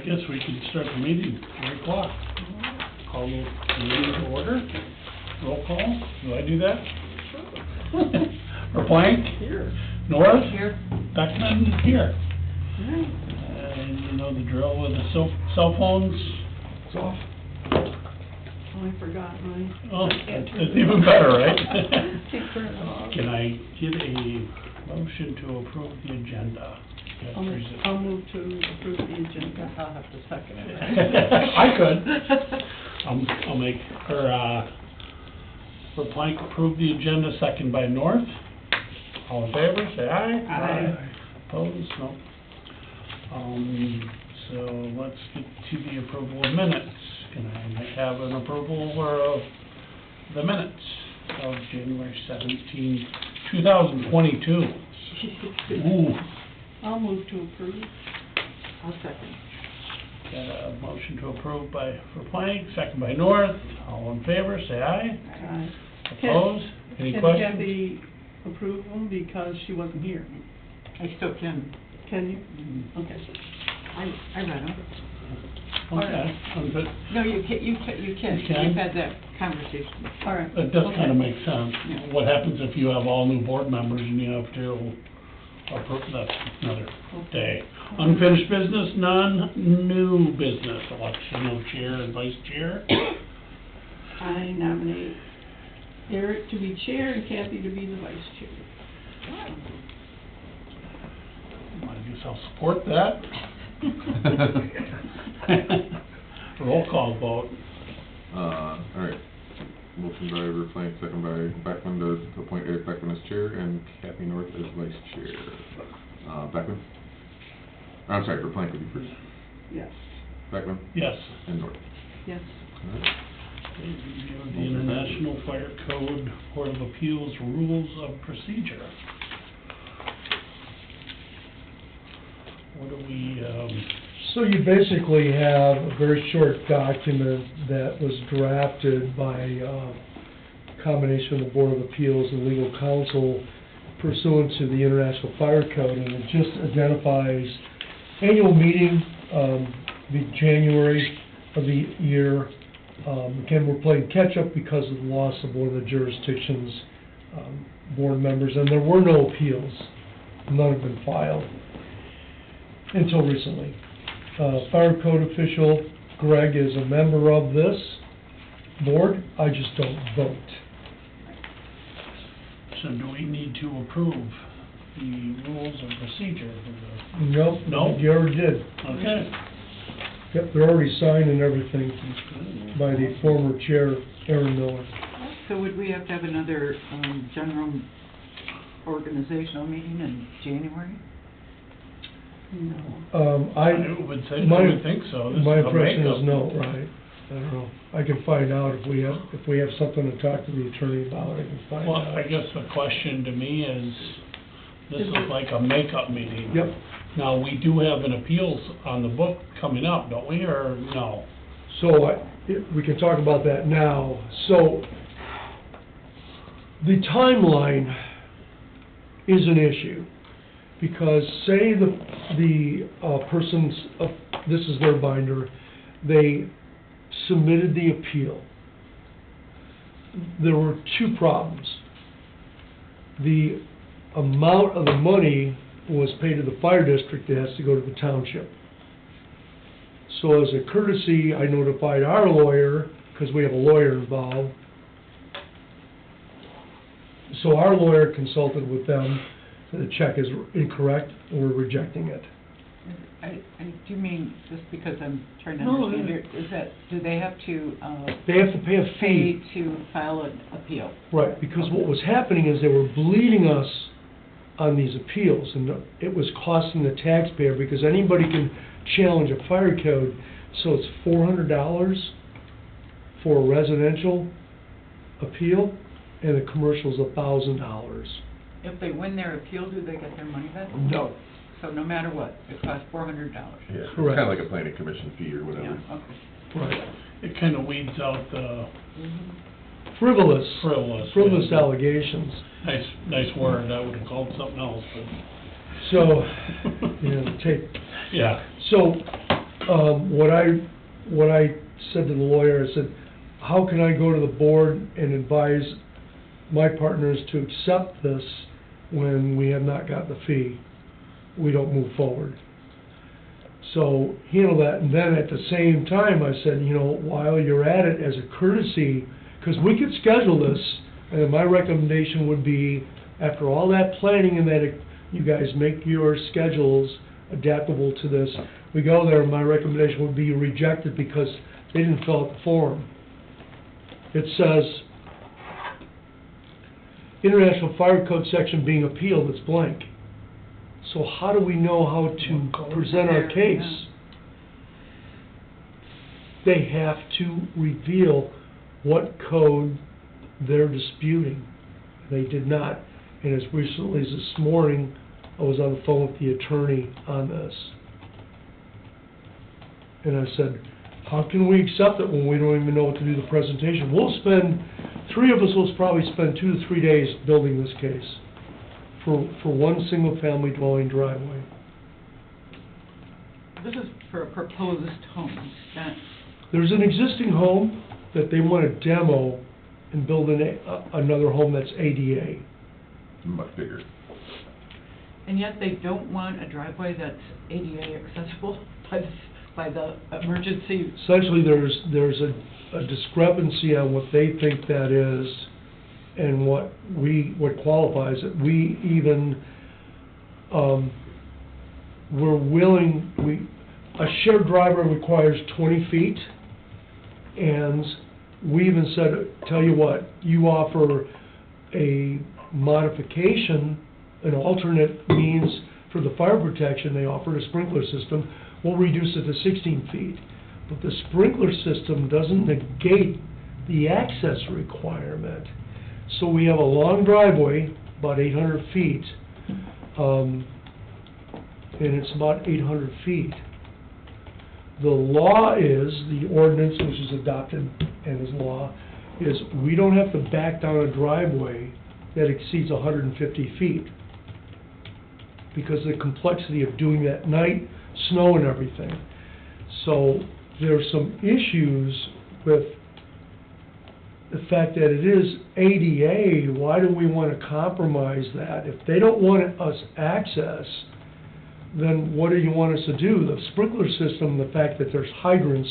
guess we can start the meeting, 3 o'clock. Call the meeting to order. Roll call. Do I do that? Plank? Here. North? Here. Beckman? Here. Right. And you know the drill with the cell phones? It's off. Oh, I forgot mine. Oh, it's even better, right? Can't turn it off. Can I get a motion to approve the agenda? I'll move to approve the agenda. I'll have to second it. I could. I'll make her, for Plank, approve the agenda, second by North. All in favor, say aye. Aye. Opposed? No. So let's get to the approval of minutes. Can I have an approval of the minutes of January 17, 2022? Ooh. I'll move to approve. I'll second. Got a motion to approve for Plank, second by North. All in favor, say aye. Aye. Opposed? Any Can questions? Kathy approve them because she wasn't here? I still can. Can you? Okay. I read them. Okay, I'm good. No, you can. You can? We've had that conversation. All right. It does Okay. kind of make sense. Yeah. What happens if you have all new board members and you have to approve, that's another day. Unfinished business, none. New business, election of chair and vice chair. I nominate Eric to be chair and Kathy to be the vice chair. I guess I'll support that. Roll call vote. All right. Motion by Plank, second by Beckman to appoint Eric Beckman as chair and Kathy North as vice chair. Beckman? I'm sorry, for Plank would be first. Yes. Beckman? Yes. And North. Yes. All right. Review of the International Fire Code Board of Appeals Rules of Procedure. What do we, So you basically have a very short document that was drafted by a combination of the Board of Appeals and legal counsel pursuant to the International Fire Code, and it just identifies annual meeting, the January of the year. Again, we're playing catch-up because of the loss of one of the jurisdiction's board members, and there were no appeals. None have been filed until recently. Fire code official Greg is a member of this board. I just don't vote. so do we need to approve the rules of procedure for the... Nope. No? You already did. Okay. Yep, they're already signed and everything by the former chair, Aaron Miller. So would we have to have another general organizational meeting in January? No. I would say, I would think so. This My is a impression makeup. is no, right? I don't know. I can find out if we have something to talk to the attorney about, I can find Well, out. I guess the question to me is, this is like a makeup meeting. Yep. Now, we do have an appeals on the book coming up, don't we, or no? So we can talk about that now. So the timeline is an issue, because say the person's, this is their binder, they submitted the appeal. There were two problems. The amount of the money was paid to the fire district, it has to go to the township. So as a courtesy, I notified our lawyer, because we have a lawyer involved. So our lawyer consulted with them, the check is incorrect, and we're rejecting it. I do mean, just because I'm trying to No, understand here, is that, do they have to, They have to pay a pay fee. to file an appeal? Right, because what was happening is they were bleeding us on these appeals, and it was costing the taxpayer, because anybody can challenge a fire code, so it's $400 for a residential appeal, and a commercial's $1,000. If they win their appeal, do they get their money back? No. So no matter what, it costs $400? Yeah, it's Correct. kind of like a planning commission fee or whatever. Yeah, okay. Right. It kind of weeds out the Frivolous frivolous. allegations. Nice word, I would have called something else, but... So, you know, take, Yeah. so What I said to the lawyer, I said, how can I go to the board and advise my partners to accept this when we have not got the fee? We don't move forward. So, handle that, and then at the same time, I said, you know, while you're at it, as a courtesy, because we could schedule this, and my recommendation would be, after all that planning and that, you guys make your schedules adaptable to this, we go there, and my recommendation would be you reject it because they didn't fill out the form. It says, International Fire Code section being appealed, it's blank. So how do we know how to present our case? They have to reveal what code they're disputing. They did not. And as recently as this morning, I was on the phone with the attorney on this. And I said, how can we accept it when we don't even know what to do the presentation? Three of us will probably spend 2 to 3 days building this case for one single-family dwelling driveway. This is for a proposed home. There's an existing home that they want to demo and build another home that's ADA. Much bigger. And yet they don't want a driveway that's ADA accessible by the emergency. Essentially, there's a discrepancy on what they think that is and what qualifies it. We even, a shared driveway requires 20 feet, and we even said, tell you what, you offer a modification, an alternate means for the fire protection, they offered a sprinkler system, we'll reduce it to 16 feet. But the sprinkler system doesn't negate the access requirement. So we have a long driveway, about 800 feet, and it's about 800 feet. The law is, the ordinance which is adopted and is law, is we don't have to back down a driveway that exceeds 150 feet because of the complexity of doing that at night, snow and everything. So there's some issues with the fact that it is ADA. Why do we want to compromise that? If they don't want us access, then what do you want us to do? The sprinkler system, the fact that there's hydrants,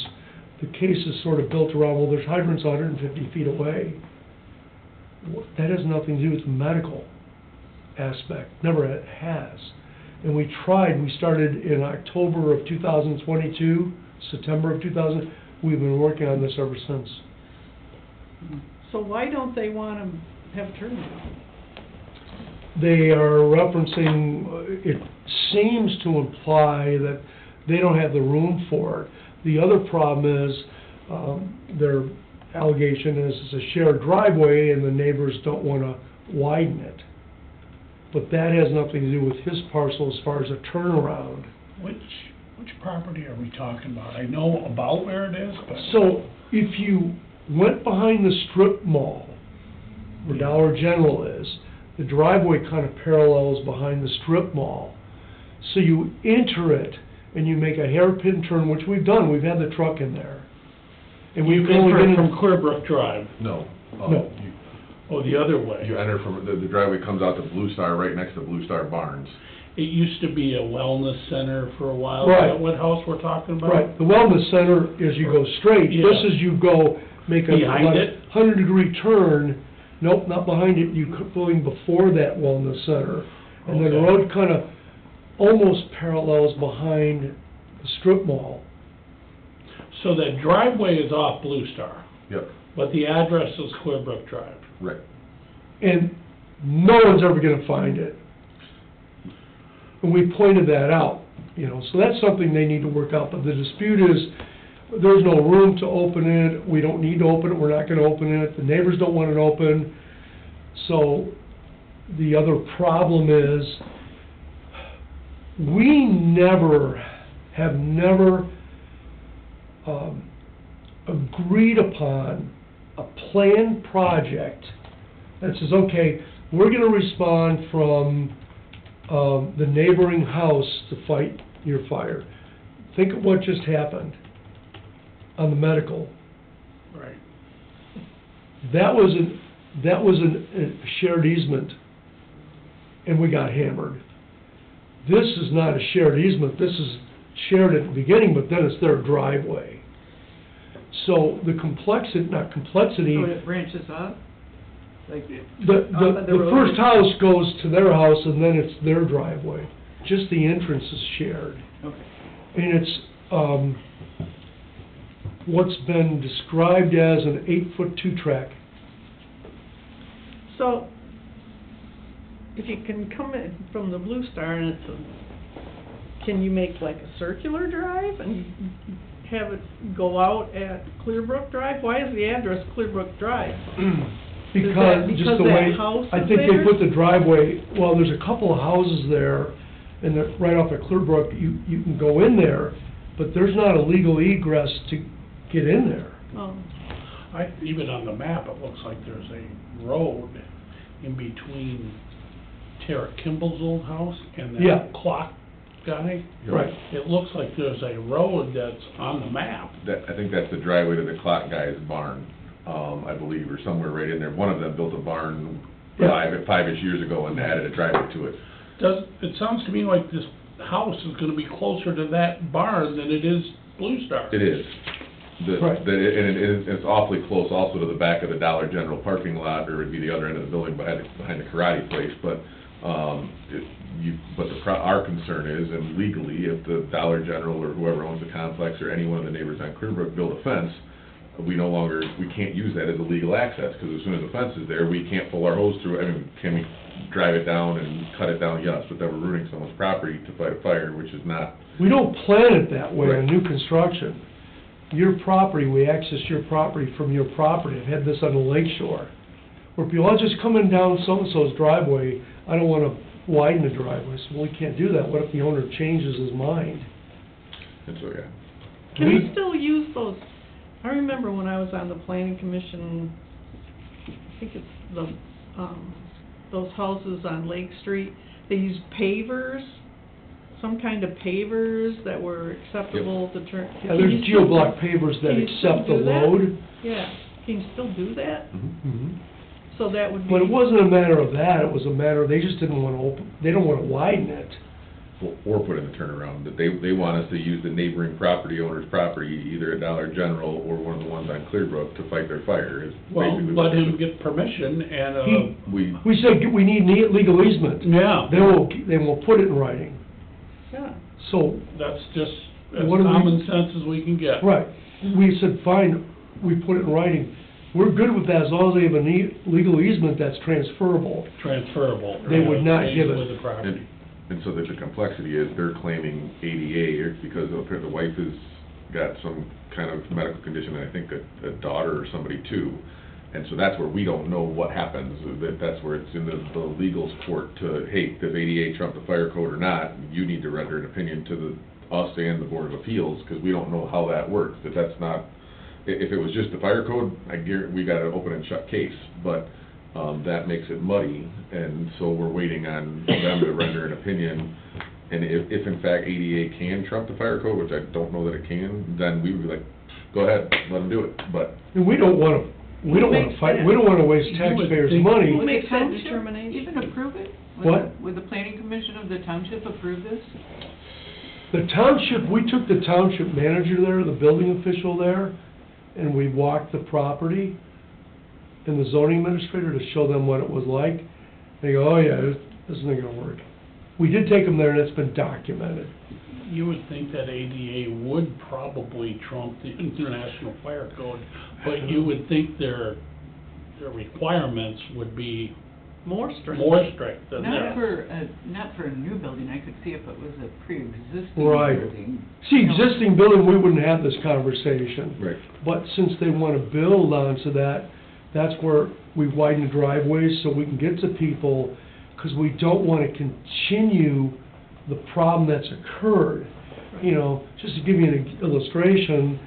the case is sort of built around, well, there's hydrants 150 feet away. That has nothing to do with the medical aspect, never has. And we started in October of 2022, September of 2000, we've been working on this ever since. So why don't they want to have turnaround? They are referencing, it seems to imply that they don't have the room for it. The other problem is, their allegation is it's a shared driveway and the neighbors don't want to widen it. But that has nothing to do with his parcel as far as a turnaround. Which property are we talking about? I know about where it is, but... So, if you went behind the strip mall, where Dollar General is, the driveway kind of parallels behind the strip mall. So you enter it, and you make a hairpin turn, which we've done, we've had the truck in there. And we've only been from Clearbrook Drive. No. No. Oh, the other way. You enter from, the driveway comes out to Blue Star, right next to Blue Star Barns. It used to be a wellness center for a while. Right. Is that what house we're talking about? Right, the wellness center is you go straight. Yeah. This is you go, make a Behind it? 100-degree turn. Nope, not behind it, you going before that wellness center. And then the Okay. road kind of almost parallels behind the strip mall. So that driveway is off Blue Star, Yep, but the address is Clearbrook Drive. right. And no one's ever gonna find it. And we pointed that out, you know, so that's something they need to work out. But the dispute is, there's no room to open it, we don't need to open it, we're not gonna open it, the neighbors don't want it open. So, the other problem is, we have never agreed upon a planned project that says, okay, we're gonna respond from the neighboring house to fight your fire. think of what just happened on the medical. Right. That was a shared easement, and we got hammered. This is not a shared easement, this is shared at the beginning, but then it's their driveway. So the not complexity, So it branches up? Like, the off of the road? first house goes to their house, and then it's their driveway. Just the entrance is shared. Okay. And it's, what's been described as an 8-foot two-track. So, if you can come in from the Blue Star and can you make like a circular drive and have it go out at Clearbrook Drive? Why is the address Clearbrook Drive? Because just because the that way, house I is think they there? put the driveway, well, there's a couple of houses there, and they're right off at Clearbrook, you can go in there, but there's not a legal egress to get in there. Oh, Even on the map, it looks like there's a road in between Tara Kimball's old house and Yeah. that clock guy. Right. It looks like there's a road that's on the map. I think that's the driveway to the clock guy's barn, I believe, or somewhere right in there. One of them built a barn Yeah. five-ish years ago and added a driveway to it. It sounds to me like this house is gonna be closer to that barn than it is Blue Star. It is. Right. And it's awfully close also to the back of the Dollar General parking lot, or it'd be the other end of the building behind the karate place, but, our concern is, and legally, if the Dollar General or whoever owns the complex or any one of the neighbors on Clearbrook build a fence, we can't use that as a legal access, because as soon as the fence is there, we can't pull our hose through. I mean, can we drive it down and cut it down? Yes, but then we're ruining someone's property to fight a fire, which is not. We don't plan it that way on Right. new construction. Your property, we access your property from your property. I've had this on the lake shore, where people are just coming down so-and-so's driveway, I don't wanna widen the driveway, so we can't do that. What if the owner changes his mind? And so, yeah. can we still use those? I remember when I was on the planning commission, I think it's those houses on Lake Street, they used pavers, some kind of pavers that were acceptable to turn. Yeah, there's geoblock pavers that can you still accept the do that? load. Yeah, can you still do that? Mhm. So that would be. But it wasn't a matter of that, it was a matter, they just didn't wanna they don't wanna widen it. Or put in the turnaround, that they want us to use the neighboring property owner's property, either at Dollar General or one of the ones on Clearbrook, to fight their fire, is Well, basically let what him get permission and, we, said, we need legal easement. yeah, Then we'll put it in writing. Yeah. So, that's just as What do we- common sense as we can get. right, we said, fine, we put it in writing. We're good with that as long as they have a legal easement that's transferable. Transferable. They would not Stays give it. with the property. and so the complexity is, they're claiming ADA, or because the wife has got some kind of medical condition, and I think a daughter or somebody too. And so that's where we don't know what happens, that's where it's in the legal's court to, hey, does ADA trump the fire code or not? You need to render an opinion to us and the Board of Appeals, because we don't know how that works. That's not, if it was just the fire code, we got an open and shut case, but, that makes it muddy, and so we're waiting on them to render an opinion. And if in fact ADA can trump the fire code, which I don't know that it can, then we would be like, go ahead, let them do it, but. And we don't wanna fight, we don't wanna waste You would taxpayers' think- money. Who Would the makes that township determination? even approve it? What? Would the planning commission of the township approve this? The township, we took the township manager there, the building official there, and we walked the property, and the zoning administrator to show them what it was like. They go, oh yeah, this isn't gonna work. We did take them there, and it's been documented. You would think that ADA would probably trump the International Fire Code, but you would think their requirements would be More strict. more strict than Not that. not for a new building, I could see if it was a pre-existing Right. building. See, You know, existing building, we wouldn't have this conversation. Right. But since they wanna build onto that, that's where we widen the driveways so we can get to people, 'cause we don't wanna continue the problem that's occurred. You know, just to give you an illustration,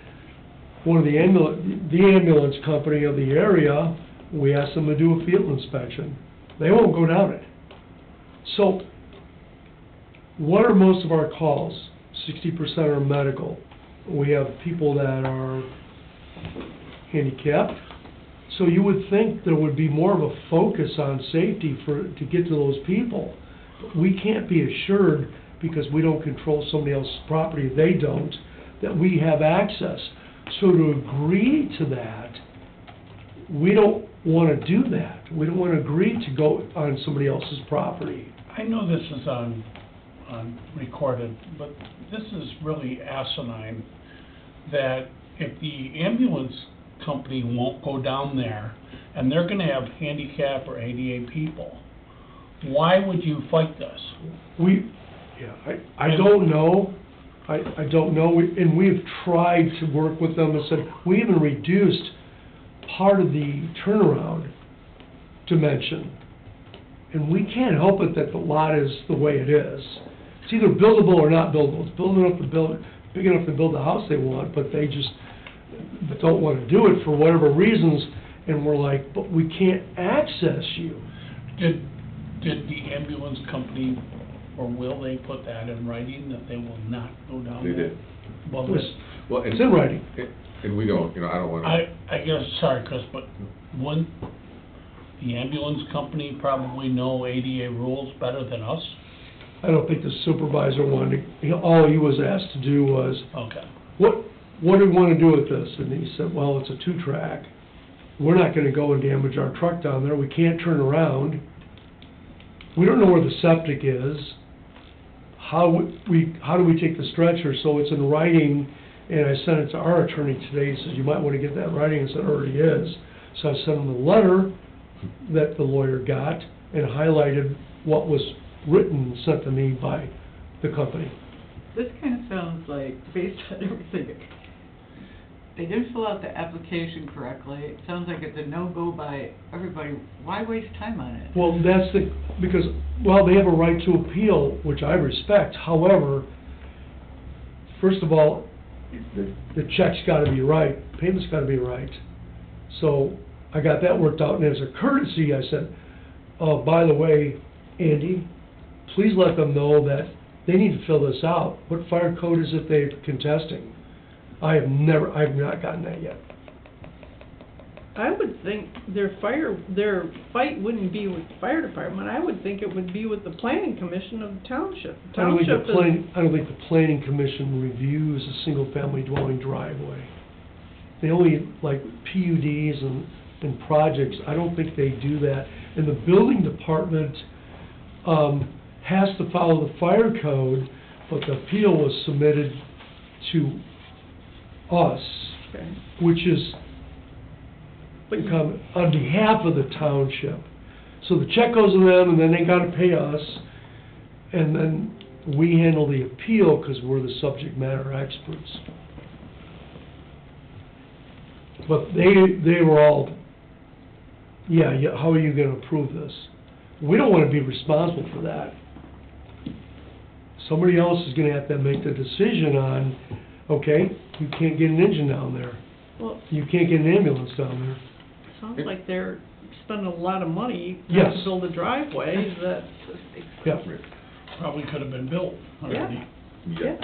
one of the ambulance company of the area, we asked them to do a field inspection. They won't go down it. So, what are most of our calls? 60% are medical. We have people that are handicapped. So you would think there would be more of a focus on safety to get to those people. But we can't be assured, because we don't control somebody else's property, they don't, that we have access. So to agree to that, we don't want to do that. We don't want to agree to go on somebody else's property. I know this is on recorded, but this is really asinine, that if the ambulance company won't go down there, and they're gonna have handicap or ADA people, why would you fight this? I don't know. I don't know, and we've tried to work with them and said, we even reduced part of the turnaround dimension. And we can't help it that the lot is the way it is. It's either buildable or not buildable. It's big enough to build the house they want, but they just don't want to do it for whatever reasons. And we're like, but we can't access you. Did the ambulance company, or will they put that in writing, that they will not go down They there? did. Well, Well, It's in writing. And we don't, I don't want to. I guess, sorry, Chris, but wouldn't the ambulance company probably know ADA rules better than us? I don't think the supervisor wanted to, all he was asked to do was, Okay. what do we want to do with this? And he said, well, it's a 2-track. We're not going to go and damage our truck down there. We can't turn around. We don't know where the septic is. How do we take the stretcher? So it's in writing, and I sent it to our attorney today. He says, you might want to get that in writing. I said, it already is. So I sent him the letter that the lawyer got and highlighted what was written and sent to me by the company. This kind of sounds like, based on everything, they didn't fill out the application correctly. It sounds like it's a no-go by everybody. Why waste time on it? Well, because they have a right to appeal, which I respect. However, first of all, the check's got to be right, payment's got to be right. So I got that worked out, and as a courtesy, I said, oh, by the way, Andy, please let them know that they need to fill this out. What fire code is it they're contesting? I've not gotten that yet. I would think their fight wouldn't be with the fire department. I would think it would be with the planning commission of the township. I don't think the planning commission reviews a single-family dwelling driveway. They only, like PUDs and projects, I don't think they do that. And the building department has to follow the fire code, but the appeal was submitted to us, Okay. which is on behalf of the township. So the check goes to them, and then they gotta pay us, and then we handle the appeal because we're the subject matter experts. But they were all, yeah, how are you gonna approve this? We don't wanna be responsible for that. Somebody else is gonna have to make the decision on, okay, you can't get an engine down there. Well, You can't get an ambulance down there. sounds like they're spending a lot of money Yes. to build a driveway that, Yeah. Probably could have been built already. yeah.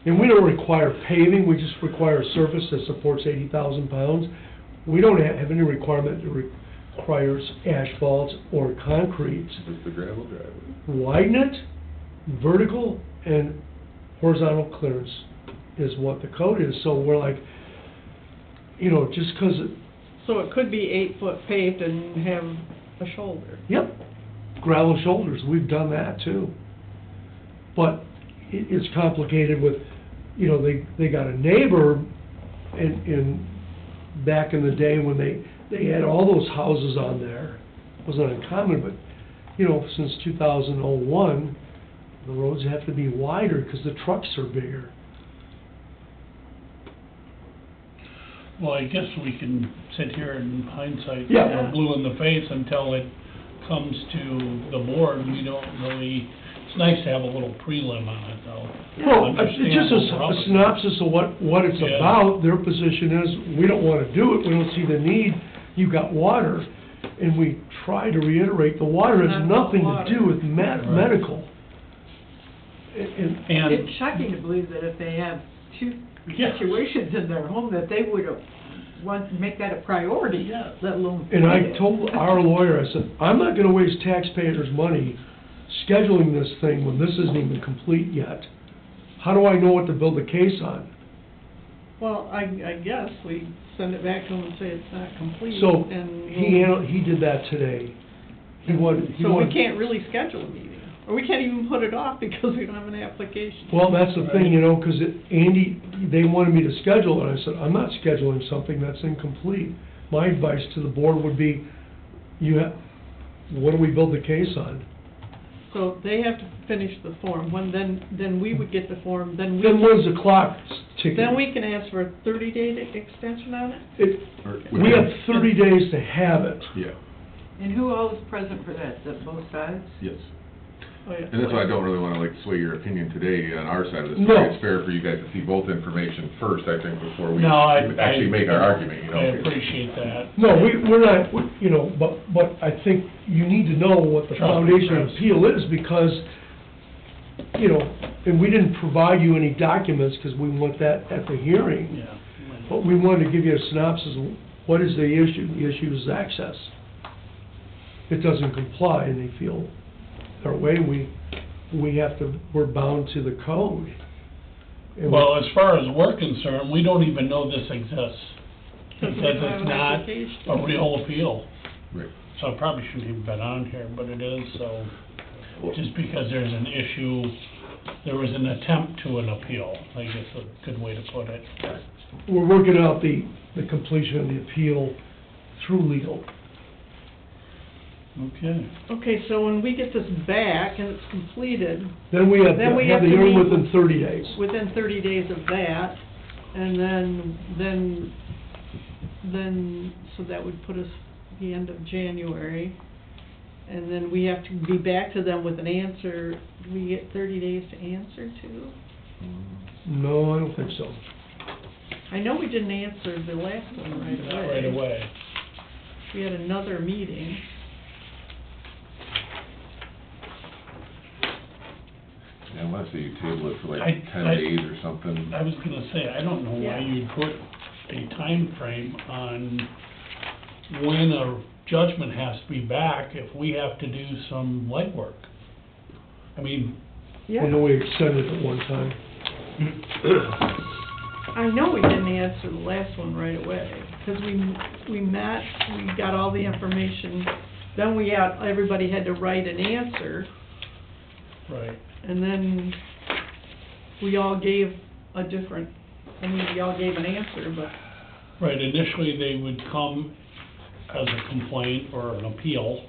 And we don't require paving, we just require a surface that supports 80,000 pounds. We don't have any requirement that requires asphalt or concrete. Just the gravel driveway. Widen it, vertical and horizontal clearance is what the code is. So we're like, just because So it could be 8-foot paved and have a shoulder. yep, gravel shoulders, we've done that too. But it's complicated with, they got a neighbor in back in the day when they had all those houses on there. It wasn't uncommon, but, since 2001, the roads have to be wider because the trucks are bigger. Well, I guess we can sit here in hindsight, Yeah. blue in the face until it comes to the board. We don't really, it's nice to have a little prelim on it, though. Well, Understand it's just what we're up a against. synopsis of what it's Yeah. about. Their position is, we don't want to do it, we don't see the need, you've got water. And we try to reiterate, the water has Not about nothing to water. do with Right. medical. And, It's shocking to believe that if they have two Yeah. situations in their home, that they would want to make that a priority, Yeah. let alone. And I fight it. told our lawyer, I said, I'm not gonna waste taxpayers' money scheduling this thing when this isn't even complete yet. How do I know what to build a case on? Well, I guess we send it back to him and say it's not complete, So, and he did that today. He wanted. so we can't really schedule a meeting, or we can't even put it off because we don't have an application. Well, that's the thing, you know, 'cause Andy, they wanted me to schedule it, I said, I'm not scheduling something that's incomplete. My advice to the board would be, what do we build the case on? So they have to finish the form, then we would get the form, Then when's the clock ticking? then we can ask for a 30-day extension on it? We have 30 days to have it. Yeah, And who all is present for that? Is that both sides? yes. Oh, yeah. And that's why I don't really wanna like sway your opinion today on our side of the No. story. It's fair for you guys to see both information first, I think, before we no, actually make our argument, you know? I appreciate that. No, we're not, you know, but I think you need to know what the Trust me, foundation of Chris. appeal is, because, you know, and we didn't provide you any documents, because we want that at the hearing. Yeah. But we wanted to give you a synopsis of what is the issue. The issue is access. It doesn't comply, and they feel their way, we're bound to the code. And Well, as far as we're concerned, we don't even know this exists, Because we because don't have it's an not application. a real appeal. Right. So it probably shouldn't even been on here, but it is, so, just because there's an issue, there was an attempt to an appeal, I guess a good way to put it. we're working out the completion of the appeal through legal. Okay. Okay, so when we get this back and it's completed, Then we have to Then we have have the to hearing meet- within 30 days. within 30 days of that, and then, so that would put us the end of January. And then we have to be back to them with an answer. Do we get 30 days to answer to? No, I don't think so. I know we didn't answer the last one right away. Not right away. We had another meeting. Yeah, I wanna say you table it for I- like 10 I- days or something. I was gonna say, I don't know why Yeah. you'd put a time frame on when a judgment has to be back if we have to do some legwork. I mean, I know we extended it one time. I know we didn't answer the last one right away, because we met, we got all the information, then everybody had to write an answer, right, and then we all gave we all gave an answer, but, right, initially they would come as a complaint or an appeal.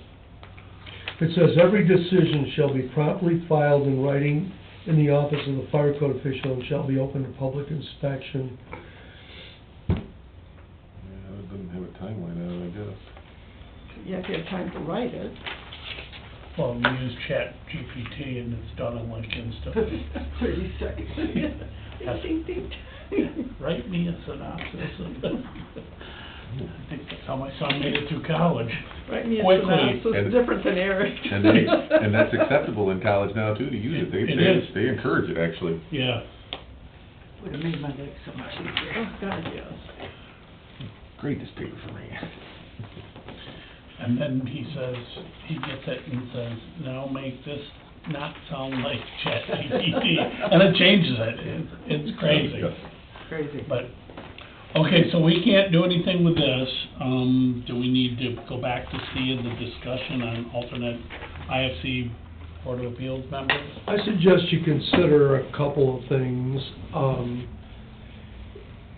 It says, every decision shall be promptly filed in writing in the office of the fire code official and shall be open to public inspection. Yeah, it doesn't have a timeline on it, I guess. you have to have time to write it. Well, we use ChatGPT and it's done in like instantly. 30 seconds. Ding, ding, ding. Write me a synopsis. I think that's how my son made it through college. Write me a Quickly. synopsis, And- different than Eric. And that's acceptable in college now too, to use it. It is. They encourage it, actually. Yeah, Would've made my life so much easier. Oh, God, yes. Grade this paper for me. and then he says, he gets it and says, now make this not sound like ChatGPT, and it changes it. It's crazy. Yes. Crazy. But, okay, so we can't do anything with this. Do we need to go back to seeing the discussion on alternate IFC Board of Appeals members? I suggest you consider a couple of things.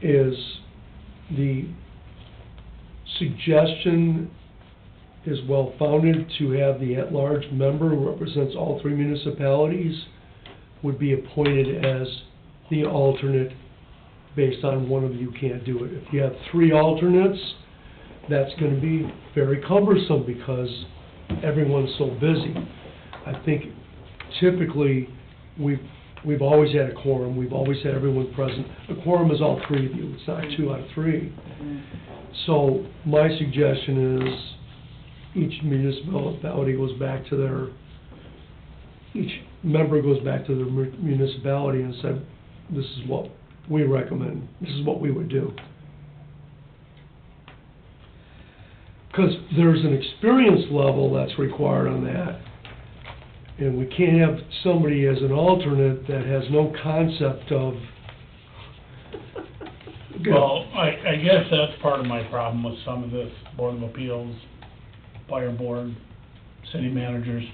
Is the suggestion is well-founded to have the at-large member who represents all three municipalities would be appointed as the alternate based on one of you can't do it. If you have three alternates, that's gonna be very cumbersome because everyone's so busy. I think typically, we've always had a quorum, we've always had everyone present. A quorum is all three of you, it's not 2 out of 3. So my suggestion is each municipality goes back to each member goes back to the municipality and said, this is what we recommend, this is what we would do. Because there's an experience level that's required on that. And we can't have somebody as an alternate that has no concept of. Well, I guess that's part of my problem with some of this Board of Appeals, Fire Board, city managers.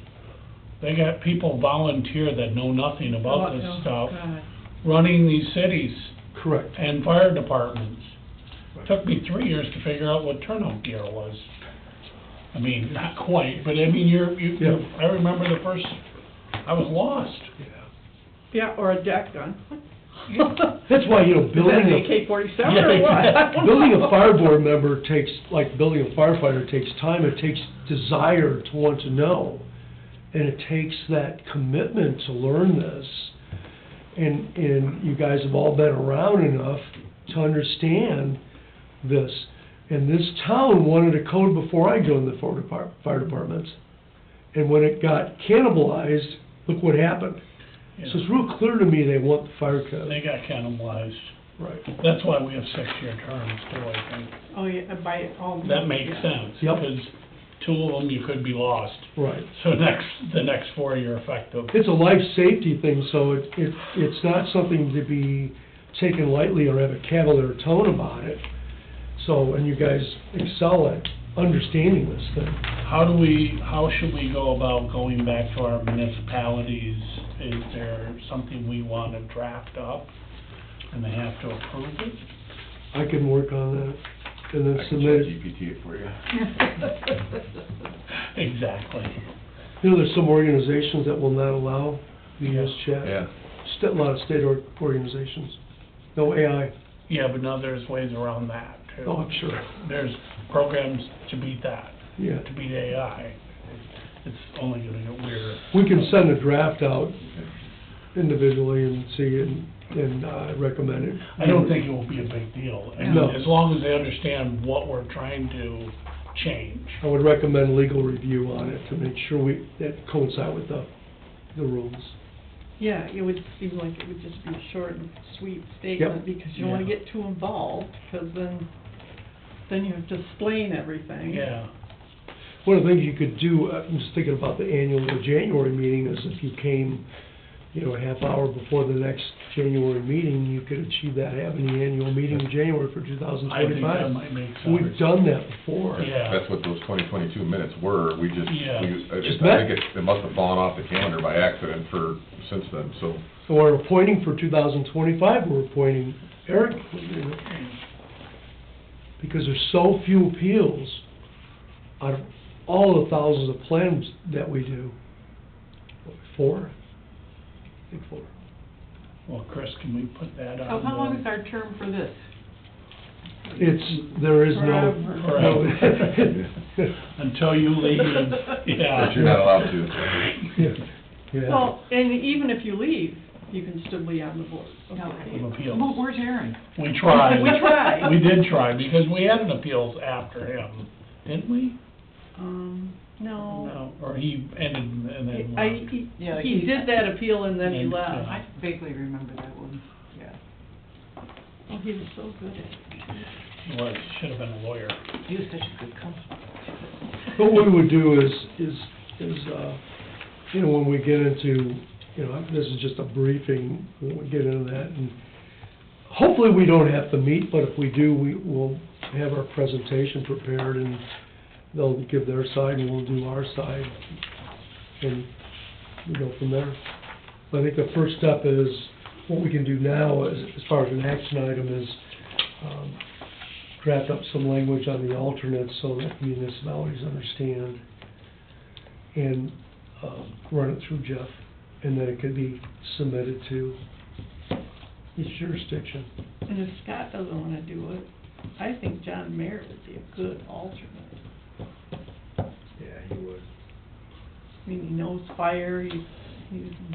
They got people volunteer that know nothing about this Oh, stuff, God. running these cities Correct. and fire departments. Took me 3 years to figure out what turnout gear was. I mean, not quite, but I mean, Yeah. I remember the first, I was lost. Yeah. Yeah, or a jack gun. That's why, you know, Is that building an a, AK-47 Yeah, or what? exactly. building a fire board member takes, like building a firefighter takes time, it takes desire to want to know. And it takes that commitment to learn this. And you guys have all been around enough to understand this. And this town wanted a code before I joined the fire departments. And when it got cannibalized, look what happened. Yeah. So it's real clear to me they want the fire code. They got cannibalized. Right. That's why we have 6-year terms too, I think. Oh, yeah, by all. That makes yeah. sense. Yep. Because 2 of them, you could be lost. Right. So the next 4 you're effective. It's a life safety thing, so it's not something to be taken lightly or have a cavalier tone about it. So, and you guys excel at understanding this thing. How should we go about going back to our municipalities? Is there something we want to draft up and they have to approve it? I can work on that and then I can submit it. GPT it for you. Exactly. You know, there's some organizations that will not allow you to use chat. Yeah. A lot of state organizations. No AI. Yeah, but now there's ways around that too. Oh, I'm sure. There's programs to beat that, Yeah. to beat AI. It's only gonna get weirder. We can send a draft out individually and see and recommend it. I don't think it will be a big deal. And No. as long as they understand what we're trying to change. I would recommend legal review on it to make sure that coincide with the rules. Yeah, it would seem like it would just be a short and sweet statement, because you don't wanna Yeah. get too involved, because then you have to explain everything. Yeah. One of the things you could do, I'm just thinking about the January meeting, is if you came, you know, a half hour before the next January meeting, you could achieve that, having the annual meeting in January for I think 2025. that might make sense. We've done that before. Yeah. That's what those 2022 minutes were, we just, Yeah. I Just think it must have fallen off the calendar by accident since then, so. So we're appointing for 2025, we're appointing Eric, you know, because there's so few appeals out of all the thousands of plans that we do. What, 4? I think 4. Well, Chris, can we put that So on? how long is our term for this? There is no. Forever. Until you leave, But yeah. you're not allowed to. Yeah. Well, and even if you leave, you can still be on the board. No. Of appeals. Well, where's Aaron? We tried. We tried. We did try, because we had an appeals after him, didn't we? No. No, or he ended and then left. Yeah, He did that appeal and then he And, left. I vaguely remember that one, yeah. Oh, he was so good at it. He was, should have been a lawyer. He was such a good counsel. What we would do is, you know, when we get into, you know, this is just a briefing, when we get into that, and hopefully we don't have to meet, but if we do, we will have our presentation prepared, and they'll give their side, and we'll do our side, and we go from there. But I think the first step is, what we can do now, as far as an action item, is draft up some language on the alternates so that municipalities understand, and run it through Jeff, and then it could be submitted to each jurisdiction. And if Scott doesn't wanna do it, I think John Mayer would be a good alternate. Yeah, he would. I mean, he knows fire, he's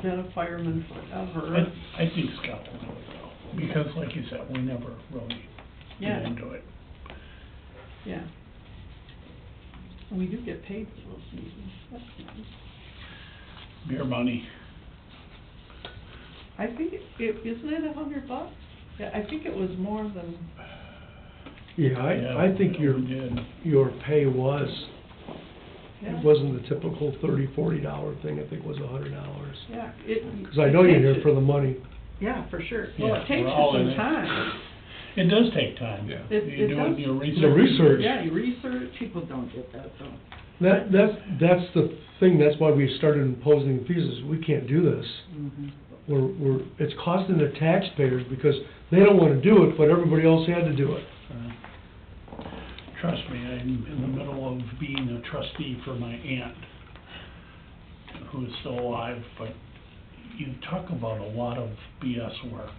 been a fireman forever. I think Scott will do it though, because like you said, we never really Yeah. get into it. Yeah. And we do get paid for those meetings, that's nice. Beer money. I think isn't it $100? Yeah, I think it was more than, Yeah, I think we did. your pay was, yeah. it wasn't the typical $30-40 thing, I think it was $100. Yeah, Cause I know you're here for the money. Yeah, for sure. Yeah, Well, it takes we're you all in some it. time. It does take time. Yeah. It You're doing does. your research. The research. Yeah, you research, people don't get that, so. That's the thing, that's why we started imposing fees, is we can't do this. Mhm. It's costing the taxpayers because they don't wanna do it, but everybody else had to do it. Trust me, I'm in the middle of being a trustee for my aunt, who is still alive, but you talk about a lot of BS work.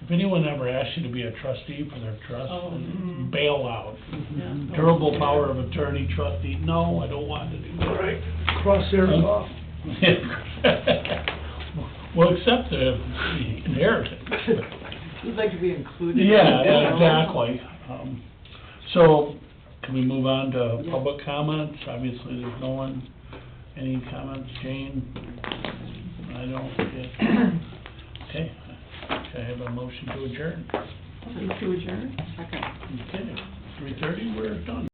If anyone ever asks you to be a trustee for their trust, Oh, mhm. bail out. Yeah. Durable power of attorney trustee, no, I don't want to do that. Right. Cross theirs off. Well, except the inheritance. You'd like to be included. Yeah, exactly. So, can we move on to public comments? Obviously, there's no one. Any comments, Jane? I don't, yeah. Okay, I have a motion to adjourn. To adjourn? Second. Okay, 3:30, we're done.